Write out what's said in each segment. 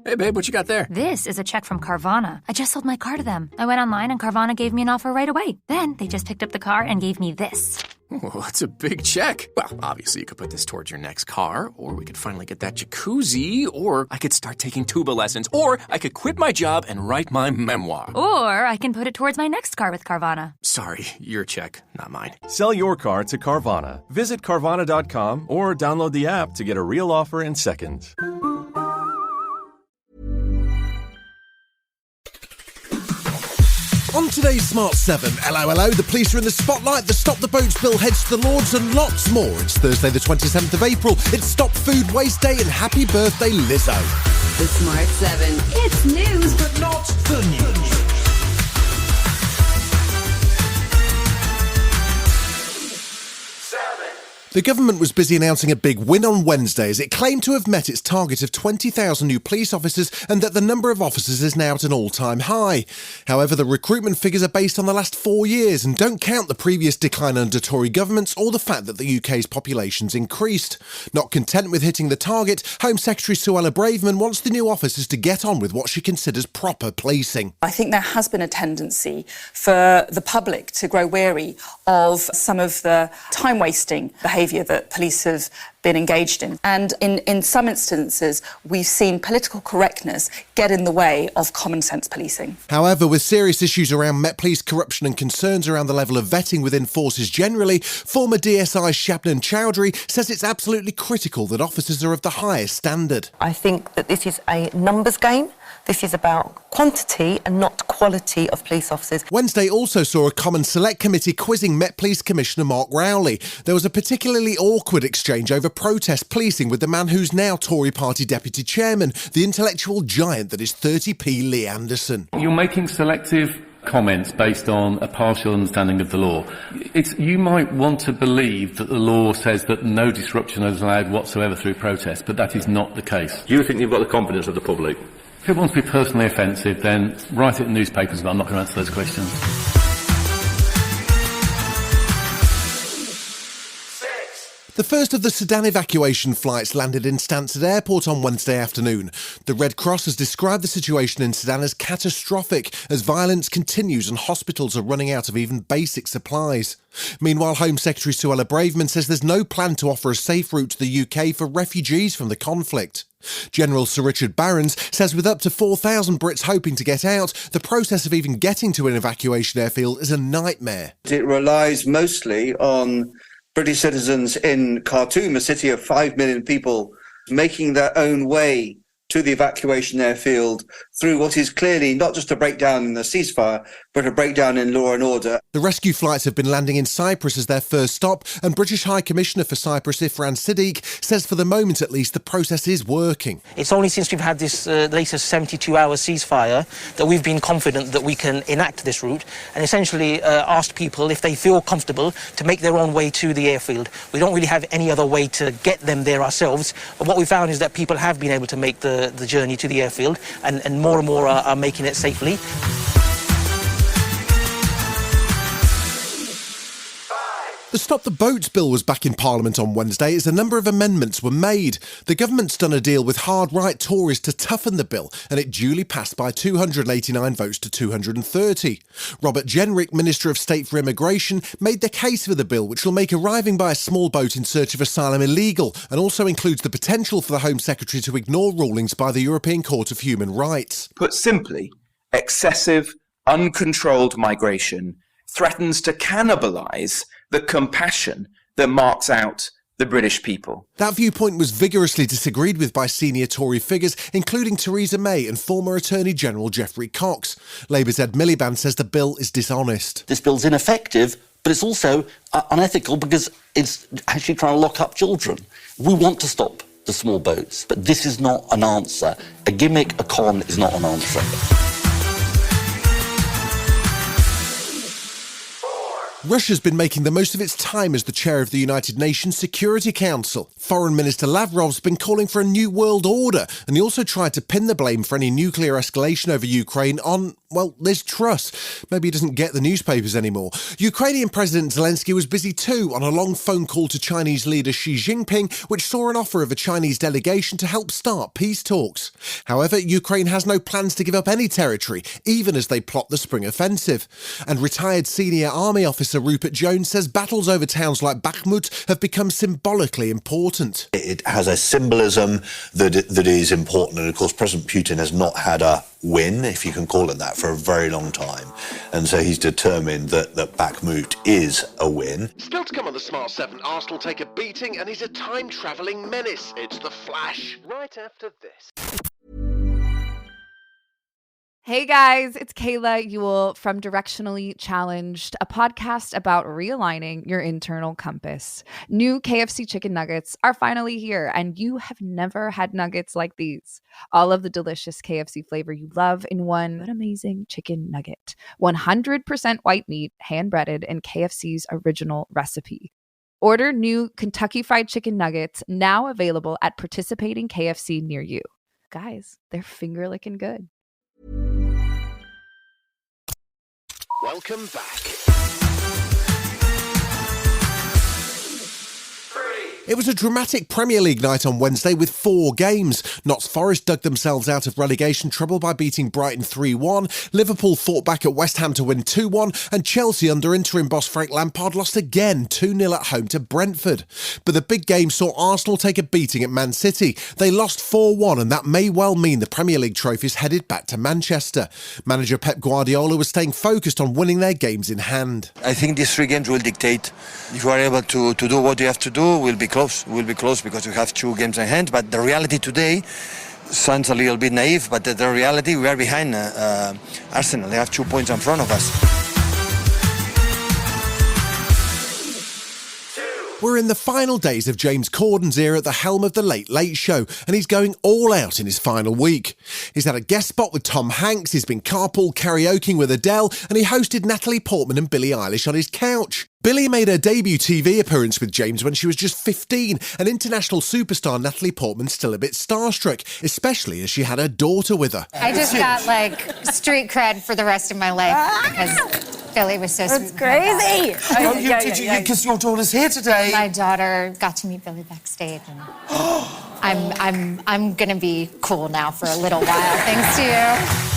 Hey, babe, what you got there? This is a check from Carvana. I just sold my car to them. I went online and Carvana gave me an offer right away. Then they just picked up the car and gave me this. Oh, that's a big check. Well, obviously you could put this towards your next car, or we could finally get that jacuzzi, or I could start taking tuba lessons, or I could quit my job and write my memoir. Or I can put it towards my next car with Carvana. Sorry, your check, not mine. Sell your car to Carvana. Visit Carvana.com or download the app to get a real offer in seconds. On today's Smart 7, hello, the police are in the spotlight, the Stop the Boats bill heads to the Lords and lots more. It's Thursday the 27th of April, it's Stop Food Waste Day and happy birthday Lizzo. The Smart 7, it's news but not the news. The government was busy announcing a big win on Wednesday as it claimed to have met its target of 20,000 new police officers and that the number of officers is now at an all-time high. However, the recruitment figures are based on the last 4 years and don't count the previous decline under Tory governments or the fact that the UK's population's increased. Not content with hitting the target, Home Secretary Suella Braverman wants the new officers to get on with what she considers proper policing. I think there has been a tendency for the public to grow weary of some of the time-wasting behaviour that police have been engaged in. And in some instances, we've seen political correctness get in the way of common sense policing. However, with serious issues around Met Police corruption and concerns around the level of vetting within forces generally, former DSI Shabnam Chowdhury says it's absolutely critical that officers are of the highest standard. I think that this is a numbers game. This is about quantity and not quality of police officers. Wednesday also saw a Common Select Committee quizzing Met Police Commissioner Mark Rowley. There was a particularly awkward exchange over protest policing with the man who's now Tory party deputy chairman, the intellectual giant that is 30p Lee Anderson. You're making selective comments based on a partial understanding of the law. You might want to believe that the law says that no disruption is allowed whatsoever through protest, but that is not the case. Do you think you've got the confidence of the public? If it wants to be personally offensive, then write it in newspapers, but I'm not going to answer those questions. The first of the Sudan evacuation flights landed in Stansted Airport on Wednesday afternoon. The Red Cross has described the situation in Sudan as catastrophic as violence continues and hospitals are running out of even basic supplies. Meanwhile, Home Secretary Suella Braverman says there's no plan to offer a safe route to the UK for refugees from the conflict. General Sir Richard Barrons says with up to 4,000 Brits hoping to get out, the process of even getting to an evacuation airfield is a nightmare. It relies mostly on British citizens in Khartoum, a city of 5 million people, making their own way to the evacuation airfield through what is clearly not just a breakdown in the ceasefire, but a breakdown in law and order. The rescue flights have been landing in Cyprus as their first stop, and British High Commissioner for Cyprus, Ifran Siddiq, says for the moment at least the process is working. It's only since we've had this latest 72-hour ceasefire that we've been confident that we can enact this route and essentially asked people if they feel comfortable to make their own way to the airfield. We don't really have any other way to get them there ourselves, but what we found is that people have been able to make the journey to the airfield, and more are making it safely. The Stop the Boats bill was back in Parliament on Wednesday as a number of amendments were made. The government's done a deal with hard-right Tories to toughen the bill, and it duly passed by 289 votes to 230. Robert Jenrick, Minister of State for Immigration, made the case for the bill, which will make arriving by a small boat in search of asylum illegal, and also includes the potential for the Home Secretary to ignore rulings by the European Court of Human Rights. Put simply, excessive, uncontrolled migration threatens to cannibalise the compassion that marks out the British people. That viewpoint was vigorously disagreed with by senior Tory figures, including Theresa May and former Attorney General Geoffrey Cox. Labour's Ed Miliband says the bill is dishonest. This bill's ineffective, but it's also unethical because it's actually trying to lock up children. We want to stop the small boats, but this is not an answer. A gimmick, a con is not an answer. Russia's been making the most of its time as the chair of the United Nations Security Council. Foreign Minister Lavrov's been calling for a new world order, and he also tried to pin the blame for any nuclear escalation over Ukraine on, well, Liz Truss. Maybe he doesn't get the newspapers anymore. Ukrainian President Zelensky was busy too on a long phone call to Chinese leader Xi Jinping, which saw an offer of a Chinese delegation to help start peace talks. However, Ukraine has no plans to give up any territory, even as they plot the spring offensive. And retired senior army officer Rupert Jones says battles over towns like Bakhmut have become symbolically important. It has a symbolism that is important, and of course President Putin has not had a win, if you can call it that, for a very long time, and so he's determined that Bakhmut is a win. Still to come on the Smart 7, Arsenal take a beating and he's a time-travelling menace. It's The Flash, right after this. Hey guys, it's Kayla Ewell from Directionally Challenged, a podcast about realigning your internal compass. New KFC chicken nuggets are finally here, and you have never had nuggets like these. All of the delicious KFC flavor you love in one amazing chicken nugget. 100% white meat, hand-breaded in KFC's original recipe. Order new Kentucky Fried Chicken nuggets, now available at participating KFC near you. Guys, they're finger-licking good. Welcome back. It was a dramatic Premier League night on Wednesday with 4 games. Notts Forest dug themselves out of relegation trouble by beating Brighton 3-1, Liverpool fought back at West Ham to win 2-1, and Chelsea under interim boss Frank Lampard lost again 2-0 at home to Brentford. But the big game saw Arsenal take a beating at Man City. They lost 4-1, and that may well mean the Premier League trophies headed back to Manchester. Manager Pep Guardiola was staying focused on winning their games in hand. I think these 3 games will dictate. If you are able to do what you have to do, we'll be close. We'll be close because we have 2 games in hand. But the reality today sounds a little bit naive, but the reality, we are behind Arsenal. They have 2 points in front of us. We're in the final days of James Corden's era at the helm of The Late Late Show, and he's going all out in his final week. He's had a guest spot with Tom Hanks, he's been carpool karaokeing with Adele, and he hosted Natalie Portman and Billie Eilish on his couch. Billie made her debut TV appearance with James when she was just 15, and international superstar Natalie Portman's still a bit starstruck, especially as she had her daughter with her. I just got, street cred for the rest of my life because Billie was so sweet. That's crazy! Because your daughter's here today. My daughter got to meet Billie backstage, and I'm gonna be cool now for a little while, thanks to you.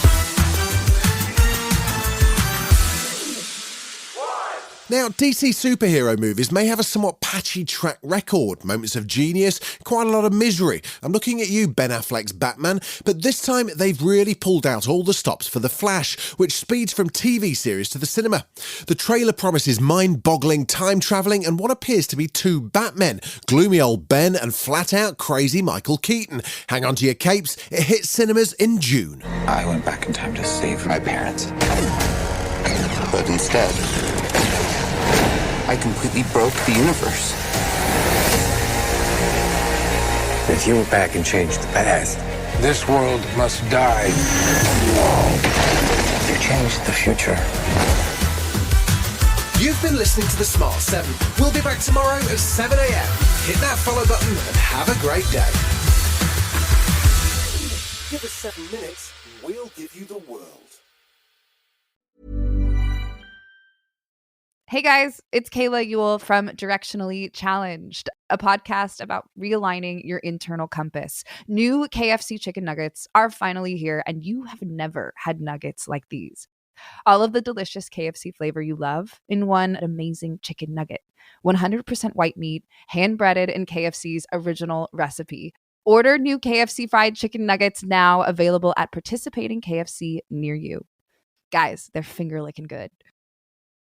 Now, DC superhero movies may have a somewhat patchy track record, moments of genius, quite a lot of misery. I'm looking at you, Ben Affleck's Batman, but this time they've really pulled out all the stops for The Flash, which speeds from TV series to the cinema. The trailer promises mind-boggling time travelling and what appears to be 2 Batmen, gloomy old Ben and flat-out crazy Michael Keaton. Hang on to your capes, it hits cinemas in June. I went back in time to save my parents. But instead, I completely broke the universe. If you went back and changed the past, this world must die. You changed the future. You've been listening to The Smart 7. We'll be back tomorrow at 7 a.m. Hit that follow button and have a great day. Give us 7 minutes, we'll give you the world. Hey guys, it's Kayla Ewell from Directionally Challenged, a podcast about realigning your internal compass. New KFC chicken nuggets are finally here, and you have never had nuggets like these. All of the delicious KFC flavor you love in one amazing chicken nugget. 100% white meat, hand-breaded in KFC's original recipe. Order new KFC fried chicken nuggets, now available at participating KFC near you. Guys, they're finger-licking good.